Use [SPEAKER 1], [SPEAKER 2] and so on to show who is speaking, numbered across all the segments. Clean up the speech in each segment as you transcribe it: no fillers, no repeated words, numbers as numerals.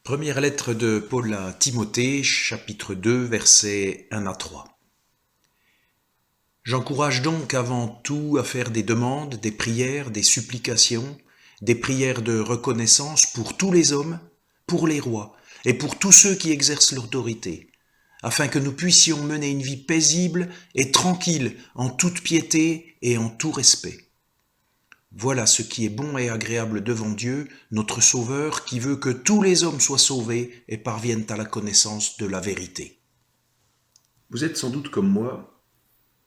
[SPEAKER 1] Première lettre de Paul à Timothée, chapitre 2, versets 1 à 3. J'encourage donc avant tout à faire des demandes, des prières, des supplications, des prières de reconnaissance pour tous les hommes, pour les rois et pour tous ceux qui exercent l'autorité, afin que nous puissions mener une vie paisible et tranquille en toute piété et en tout respect. Voilà ce qui est bon et agréable devant Dieu, notre Sauveur, qui veut que tous les hommes soient sauvés et parviennent à la connaissance de la vérité. Vous êtes sans doute comme moi,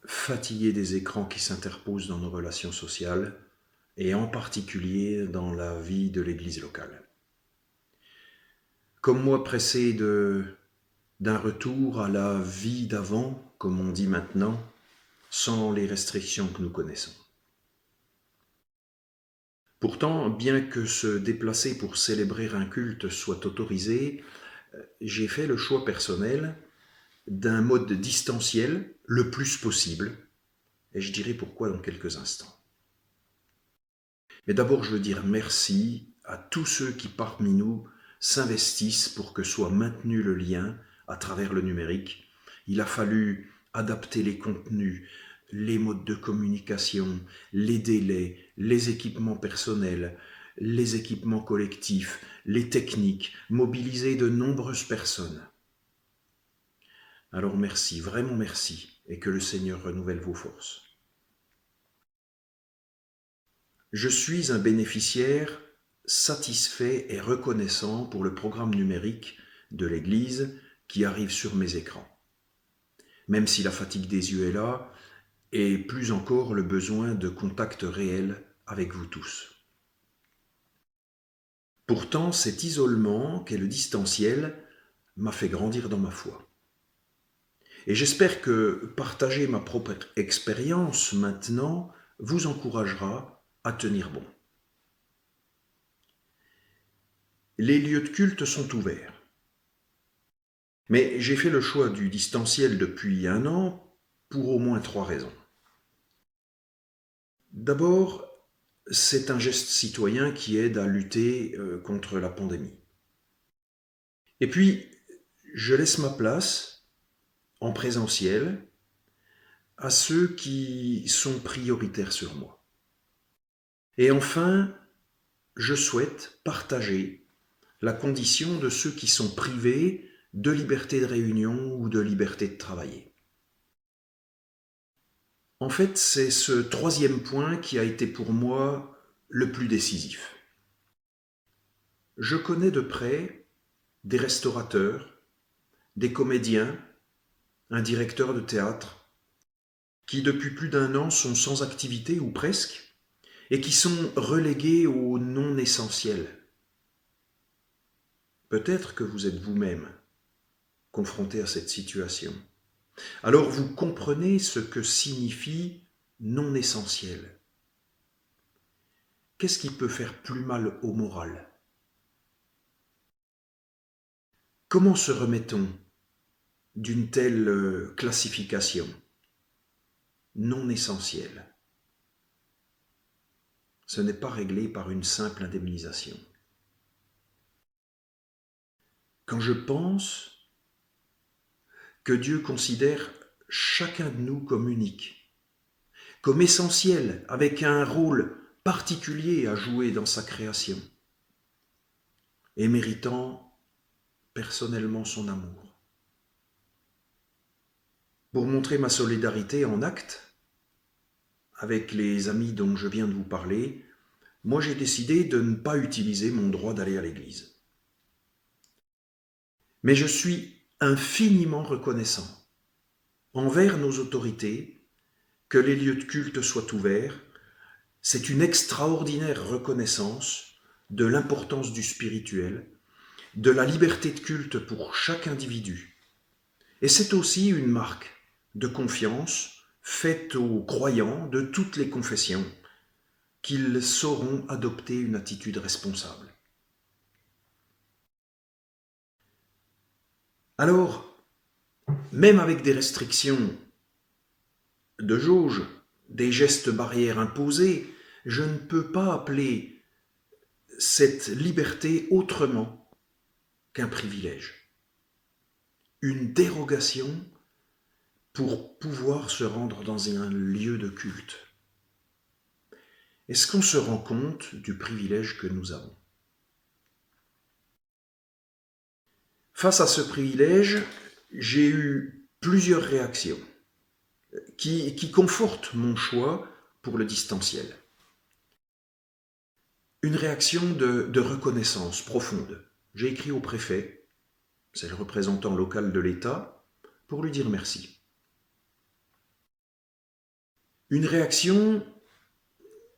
[SPEAKER 1] fatigué des écrans qui s'interposent dans nos relations sociales, et en particulier dans la vie de l'Église locale. Comme moi, pressé d'un retour à la vie d'avant, comme on dit maintenant, sans les restrictions que nous connaissons. Pourtant, bien que se déplacer pour célébrer un culte soit autorisé, j'ai fait le choix personnel d'un mode distanciel le plus possible, et je dirai pourquoi dans quelques instants. Mais d'abord, je veux dire merci à tous ceux qui parmi nous s'investissent pour que soit maintenu le lien à travers le numérique. Il a fallu adapter les contenus, les modes de communication, les délais, les équipements personnels, les équipements collectifs, les techniques, mobiliser de nombreuses personnes. Alors merci, vraiment merci, et que le Seigneur renouvelle vos forces. Je suis un bénéficiaire satisfait et reconnaissant pour le programme numérique de l'Église qui arrive sur mes écrans. Même si la fatigue des yeux est là, et plus encore le besoin de contact réel avec vous tous. Pourtant, cet isolement qu'est le distanciel m'a fait grandir dans ma foi. Et j'espère que partager ma propre expérience maintenant vous encouragera à tenir bon. Les lieux de culte sont ouverts. Mais j'ai fait le choix du distanciel depuis 1 an pour au moins 3 raisons. D'abord, c'est un geste citoyen qui aide à lutter contre la pandémie. Et puis, je laisse ma place en présentiel à ceux qui sont prioritaires sur moi. Et enfin, je souhaite partager la condition de ceux qui sont privés de liberté de réunion ou de liberté de travailler. En fait, c'est ce troisième point qui a été pour moi le plus décisif. Je connais de près des restaurateurs, des comédiens, un directeur de théâtre, qui depuis plus d'1 an sont sans activité ou presque, et qui sont relégués au non essentiel. Peut-être que vous êtes vous-même confronté à cette situation. Alors vous comprenez ce que signifie non essentiel. Qu'est-ce qui peut faire plus mal au moral ? Comment se remet-on d'une telle classification non essentielle? Ce n'est pas réglé par une simple indemnisation. Quand je pense que Dieu considère chacun de nous comme unique, comme essentiel, avec un rôle particulier à jouer dans sa création, et méritant personnellement son amour. Pour montrer ma solidarité en acte, avec les amis dont je viens de vous parler, moi j'ai décidé de ne pas utiliser mon droit d'aller à l'église. Mais je suis infiniment reconnaissant envers nos autorités que les lieux de culte soient ouverts. C'est une extraordinaire reconnaissance de l'importance du spirituel, de la liberté de culte pour chaque individu. Et c'est aussi une marque de confiance faite aux croyants de toutes les confessions qu'ils sauront adopter une attitude responsable. Alors, même avec des restrictions de jauge, des gestes barrières imposés, je ne peux pas appeler cette liberté autrement qu'un privilège, une dérogation pour pouvoir se rendre dans un lieu de culte. Est-ce qu'on se rend compte du privilège que nous avons? Face à ce privilège, j'ai eu plusieurs réactions qui confortent mon choix pour le distanciel. Une réaction de reconnaissance profonde. J'ai écrit au préfet, c'est le représentant local de l'État, pour lui dire merci. Une réaction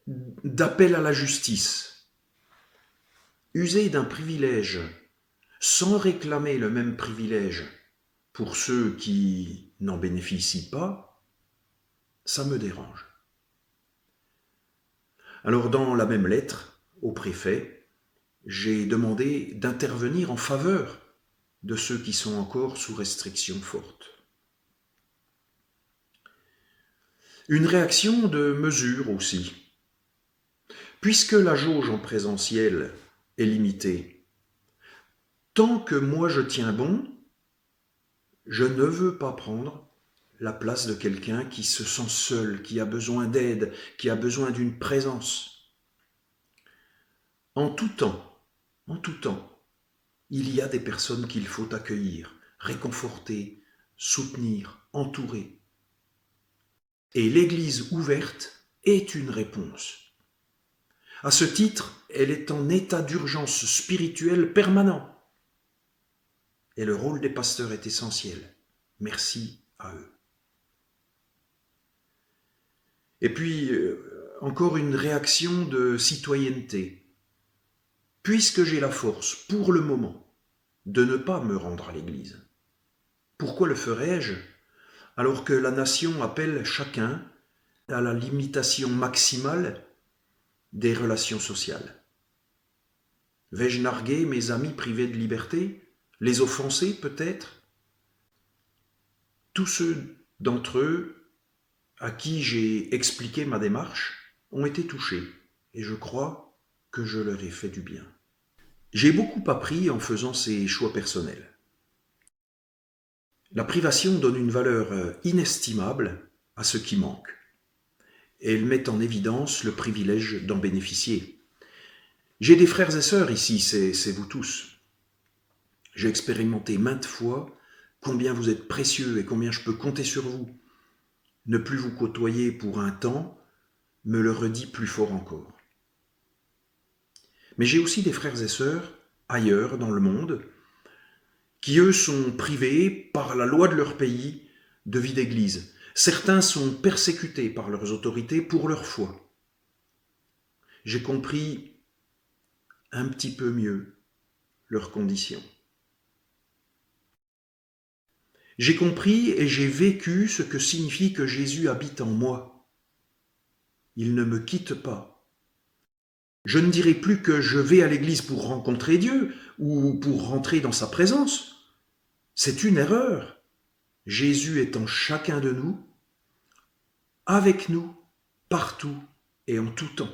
[SPEAKER 1] d'appel à la justice. User d'un privilège sans réclamer le même privilège pour ceux qui n'en bénéficient pas, ça me dérange. Alors dans la même lettre au préfet, j'ai demandé d'intervenir en faveur de ceux qui sont encore sous restriction forte. Une réaction de mesure aussi. Puisque la jauge en présentiel est limitée, tant que moi je tiens bon, je ne veux pas prendre la place de quelqu'un qui se sent seul, qui a besoin d'aide, qui a besoin d'une présence. En tout temps, il y a des personnes qu'il faut accueillir, réconforter, soutenir, entourer. Et l'Église ouverte est une réponse. À ce titre, elle est en état d'urgence spirituelle permanent. Et le rôle des pasteurs est essentiel. Merci à eux. Et puis, encore une réaction de citoyenneté. Puisque j'ai la force, pour le moment, de ne pas me rendre à l'Église, pourquoi le ferais-je alors que la nation appelle chacun à la limitation maximale des relations sociales? Vais-je narguer mes amis privés de liberté? Les offenser peut-être? Tous ceux d'entre eux à qui j'ai expliqué ma démarche ont été touchés et je crois que je leur ai fait du bien. J'ai beaucoup appris en faisant ces choix personnels. La privation donne une valeur inestimable à ce qui manque. Et elle met en évidence le privilège d'en bénéficier. J'ai des frères et sœurs ici, c'est vous tous. J'ai expérimenté maintes fois combien vous êtes précieux et combien je peux compter sur vous. Ne plus vous côtoyer pour un temps me le redit plus fort encore. Mais j'ai aussi des frères et sœurs ailleurs dans le monde qui, eux, sont privés par la loi de leur pays de vie d'église. Certains sont persécutés par leurs autorités pour leur foi. J'ai compris un petit peu mieux leurs conditions. J'ai compris et j'ai vécu ce que signifie que Jésus habite en moi. Il ne me quitte pas. Je ne dirai plus que je vais à l'église pour rencontrer Dieu ou pour rentrer dans sa présence. C'est une erreur. Jésus est en chacun de nous, avec nous, partout et en tout temps.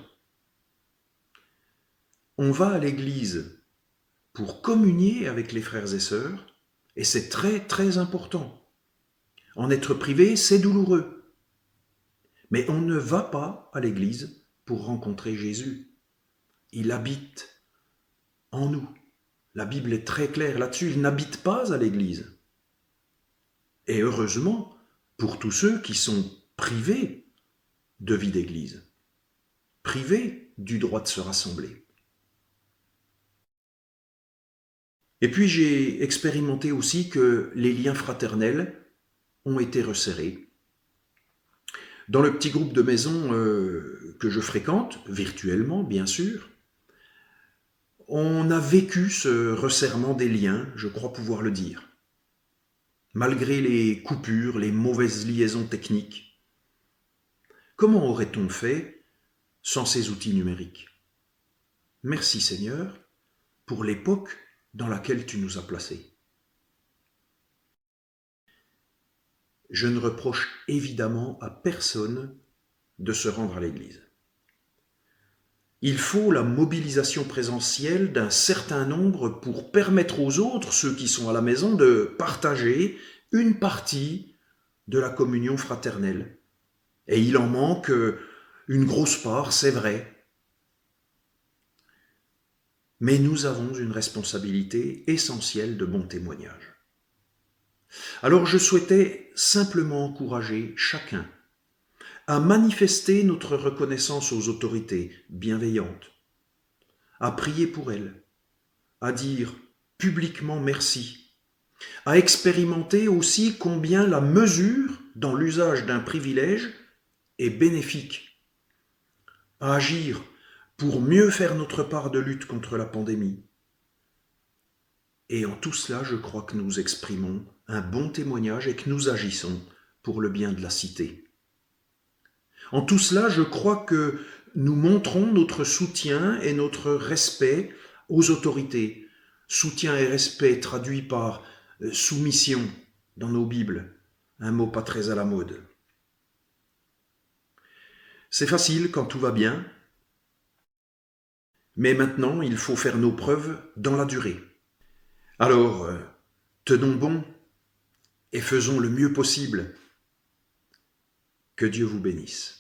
[SPEAKER 1] On va à l'église pour communier avec les frères et sœurs, et c'est très très important. En être privé, c'est douloureux. Mais on ne va pas à l'église pour rencontrer Jésus. Il habite en nous. La Bible est très claire là-dessus, il n'habite pas à l'église. Et heureusement, pour tous ceux qui sont privés de vie d'église, privés du droit de se rassembler. Et puis j'ai expérimenté aussi que les liens fraternels ont été resserrés. Dans le petit groupe de maison que je fréquente, virtuellement bien sûr, on a vécu ce resserrement des liens, je crois pouvoir le dire. Malgré les coupures, les mauvaises liaisons techniques. Comment aurait-on fait sans ces outils numériques? Merci Seigneur pour l'époque dans laquelle tu nous as placés. Je ne reproche évidemment à personne de se rendre à l'église. Il faut la mobilisation présentielle d'un certain nombre pour permettre aux autres, ceux qui sont à la maison, de partager une partie de la communion fraternelle. Et il en manque une grosse part, c'est vrai. Mais nous avons une responsabilité essentielle de bon témoignage. Alors je souhaitais simplement encourager chacun à manifester notre reconnaissance aux autorités bienveillantes, à prier pour elles, à dire publiquement merci, à expérimenter aussi combien la mesure dans l'usage d'un privilège est bénéfique, à agir pour mieux faire notre part de lutte contre la pandémie. Et en tout cela, je crois que nous exprimons un bon témoignage et que nous agissons pour le bien de la cité. En tout cela, je crois que nous montrons notre soutien et notre respect aux autorités. Soutien et respect traduit par soumission dans nos Bibles, un mot pas très à la mode. C'est facile quand tout va bien, mais maintenant il faut faire nos preuves dans la durée. Alors, tenons bon et faisons le mieux possible. Que Dieu vous bénisse.